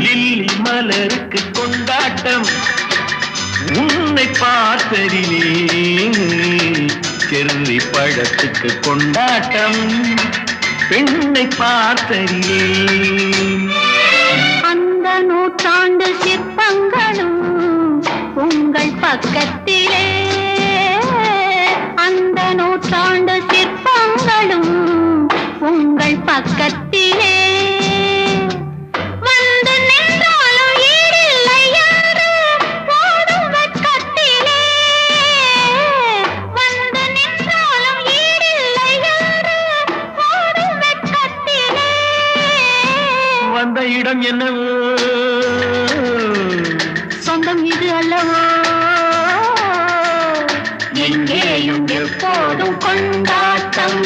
lily மலருக்கு கொண்டாட்டம் உன்னை பார்த்ததிலே செர்ரி பழத்துக்கு கொண்டாட்டம் பெண்ணை பார்த்ததிலே அந்த நூற்றாண்டு சிற்பங்களும் உங்கள் பக்கத்திலே அந்த நூற்றாண்டு சிற்பங்களும் உங்கள் பக்கத்திலே வந்து நின்றாலும் ஈடில்லை என்று போடும் வெட்கத்திலே வந்து நின்றாலும் ஈடில்லை என்று போடும் வெட்கத்திலே வந்த இடம் என்னவோ சொந்தம் இது அல்லவோ எங்கேயும் எப்போதும் கொண்டாட்டம்